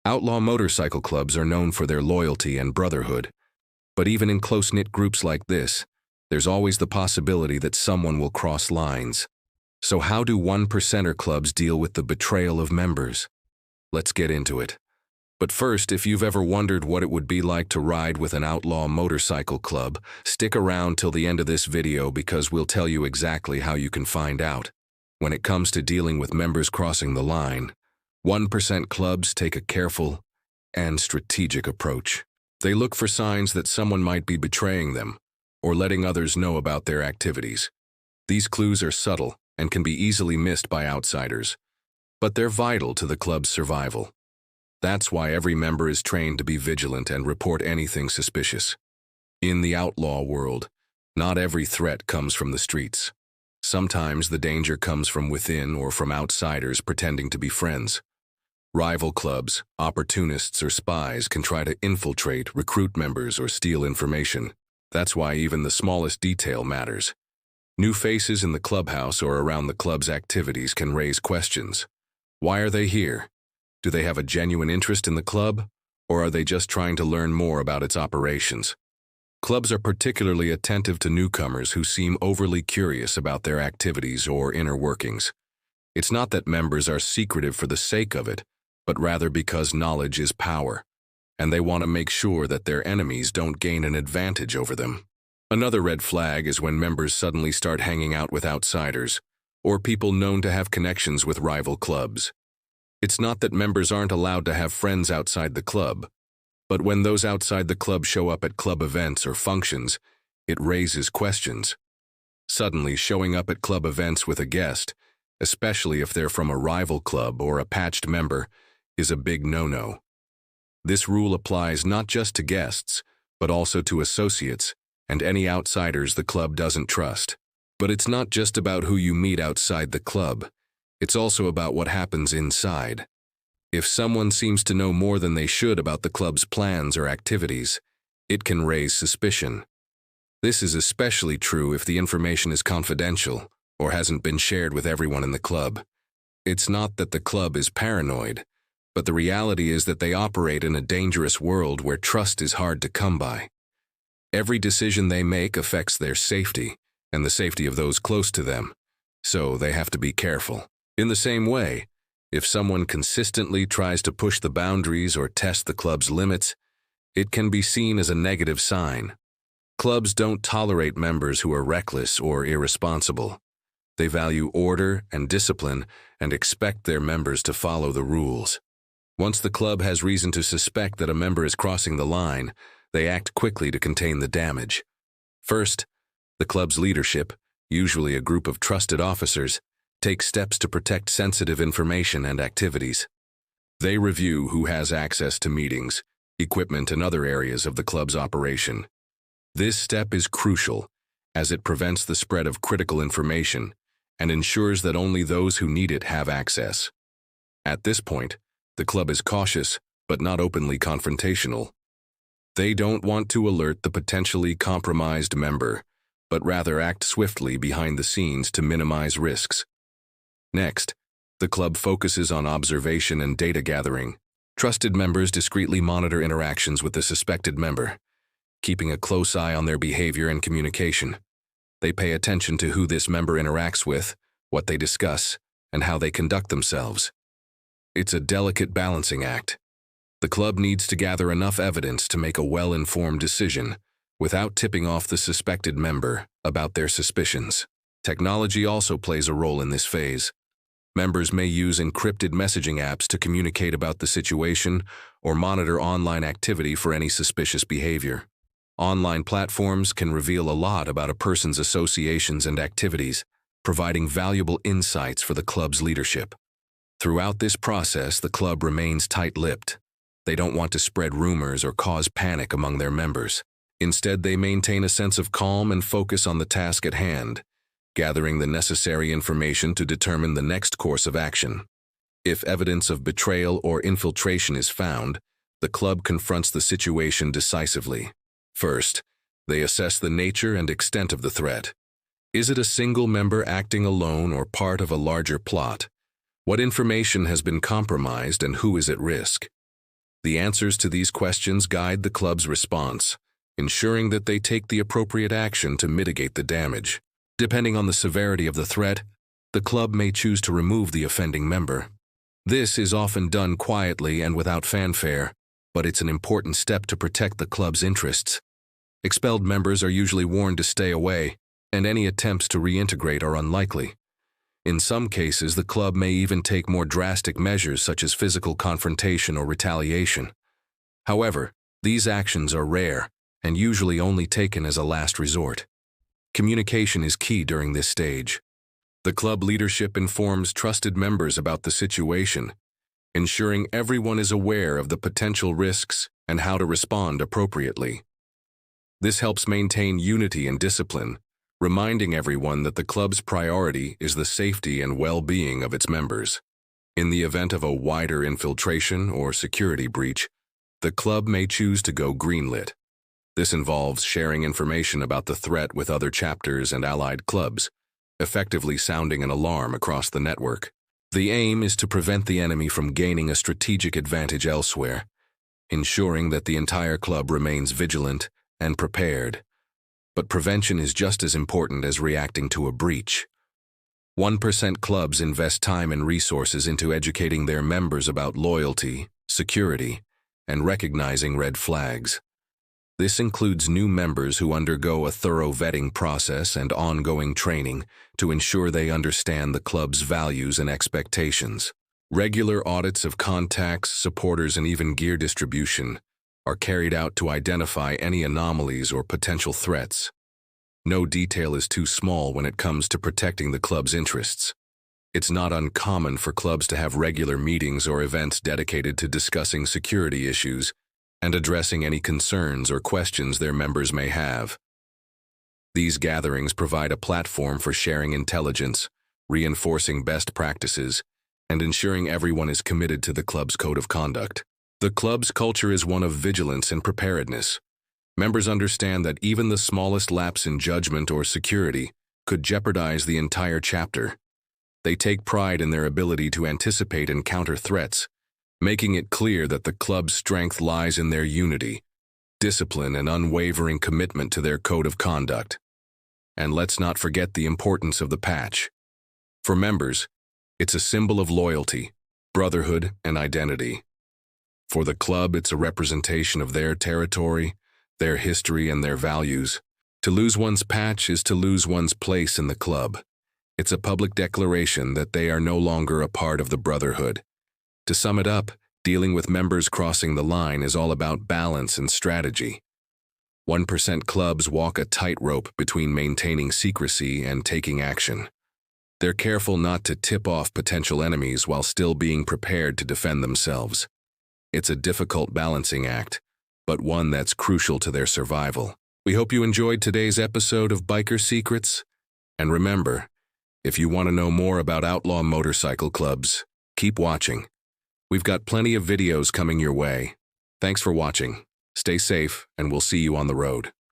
Outlaw motorcycle clubs are known for their loyalty and brotherhood, but even in close-knit groups like this, there's always the possibility that someone will cross lines. So how do one-percenter clubs deal with the betrayal of members? Let's get into it. But first, if you've ever wondered what it would be like to ride with an outlaw motorcycle club, stick around till the end of this video because we'll tell you exactly how you can find out. When it comes to dealing with members crossing the line, 1% clubs take a careful and strategic approach. They look for signs that someone might be betraying them or letting others know about their activities. These clues are subtle and can be easily missed by outsiders, but they're vital to the club's survival. That's why every member is trained to be vigilant and report anything suspicious. In the outlaw world, not every threat comes from the streets. Sometimes the danger comes from within or from outsiders pretending to be friends. Rival clubs, opportunists, or spies can try to infiltrate, recruit members, or steal information. That's why even the smallest detail matters. New faces in the clubhouse or around the club's activities can raise questions. Why are they here? Do they have a genuine interest in the club, or are they just trying to learn more about its operations? Clubs are particularly attentive to newcomers who seem overly curious about their activities or inner workings. It's not that members are secretive for the sake of it, but rather because knowledge is power, and they want to make sure that their enemies don't gain an advantage over them. Another red flag is when members suddenly start hanging out with outsiders, or people known to have connections with rival clubs. It's not that members aren't allowed to have friends outside the club, but when those outside the club show up at club events or functions, it raises questions. Suddenly, showing up at club events with a guest, especially if they're from a rival club or a patched member, is a big no-no. This rule applies not just to guests, but also to associates and any outsiders the club doesn't trust. But it's not just about who you meet outside the club. It's also about what happens inside. If someone seems to know more than they should about the club's plans or activities, it can raise suspicion. This is especially true if the information is confidential or hasn't been shared with everyone in the club. It's not that the club is paranoid, but the reality is that they operate in a dangerous world where trust is hard to come by. Every decision they make affects their safety and the safety of those close to them, so they have to be careful. In the same way, if someone consistently tries to push the boundaries or test the club's limits, it can be seen as a negative sign. Clubs don't tolerate members who are reckless or irresponsible. They value order and discipline and expect their members to follow the rules. Once the club has reason to suspect that a member is crossing the line, they act quickly to contain the damage. First, the club's leadership, usually a group of trusted officers, take steps to protect sensitive information and activities. They review who has access to meetings, equipment, and other areas of the club's operation. This step is crucial, as it prevents the spread of critical information and ensures that only those who need it have access. At this point, the club is cautious, but not openly confrontational. They don't want to alert the potentially compromised member, but rather act swiftly behind the scenes to minimize risks. Next, the club focuses on observation and data gathering. Trusted members discreetly monitor interactions with the suspected member, keeping a close eye on their behavior and communication. They pay attention to who this member interacts with, what they discuss, and how they conduct themselves. It's a delicate balancing act. The club needs to gather enough evidence to make a well-informed decision without tipping off the suspected member about their suspicions. Technology also plays a role in this phase. Members may use encrypted messaging apps to communicate about the situation or monitor online activity for any suspicious behavior. Online platforms can reveal a lot about a person's associations and activities, providing valuable insights for the club's leadership. Throughout this process, the club remains tight-lipped. They don't want to spread rumors or cause panic among their members. Instead, they maintain a sense of calm and focus on the task at hand, gathering the necessary information to determine the next course of action. If evidence of betrayal or infiltration is found, the club confronts the situation decisively. First, they assess the nature and extent of the threat. Is it a single member acting alone or part of a larger plot? What information has been compromised and who is at risk? The answers to these questions guide the club's response, ensuring that they take the appropriate action to mitigate the damage. Depending on the severity of the threat, the club may choose to remove the offending member. This is often done quietly and without fanfare, but it's an important step to protect the club's interests. Expelled members are usually warned to stay away, and any attempts to reintegrate are unlikely. In some cases, the club may even take more drastic measures such as physical confrontation or retaliation. However, these actions are rare and usually only taken as a last resort. Communication is key during this stage. The club leadership informs trusted members about the situation, ensuring everyone is aware of the potential risks and how to respond appropriately. This helps maintain unity and discipline, reminding everyone that the club's priority is the safety and well-being of its members. In the event of a wider infiltration or security breach, the club may choose to go greenlit. This involves sharing information about the threat with other chapters and allied clubs, effectively sounding an alarm across the network. The aim is to prevent the enemy from gaining a strategic advantage elsewhere, ensuring that the entire club remains vigilant and prepared. But prevention is just as important as reacting to a breach. 1% clubs invest time and resources into educating their members about loyalty, security, and recognizing red flags. This includes new members who undergo a thorough vetting process and ongoing training to ensure they understand the club's values and expectations. Regular audits of contacts, supporters, and even gear distribution are carried out to identify any anomalies or potential threats. No detail is too small when it comes to protecting the club's interests. It's not uncommon for clubs to have regular meetings or events dedicated to discussing security issues and addressing any concerns or questions their members may have. These gatherings provide a platform for sharing intelligence, reinforcing best practices, and ensuring everyone is committed to the club's code of conduct. The club's culture is one of vigilance and preparedness. Members understand that even the smallest lapse in judgment or security could jeopardize the entire chapter. They take pride in their ability to anticipate and counter threats, making it clear that the club's strength lies in their unity, discipline, and unwavering commitment to their code of conduct. And let's not forget the importance of the patch. For members, it's a symbol of loyalty, brotherhood, and identity. For the club, it's a representation of their territory, their history, and their values. To lose one's patch is to lose one's place in the club. It's a public declaration that they are no longer a part of the brotherhood. To sum it up, dealing with members crossing the line is all about balance and strategy. 1% clubs walk a tightrope between maintaining secrecy and taking action. They're careful not to tip off potential enemies while still being prepared to defend themselves. It's a difficult balancing act, but one that's crucial to their survival. We hope you enjoyed today's episode of Biker Secrets. And remember, if you want to know more about outlaw motorcycle clubs, keep watching. We've got plenty of videos coming your way. Thanks for watching. Stay safe, and we'll see you on the road.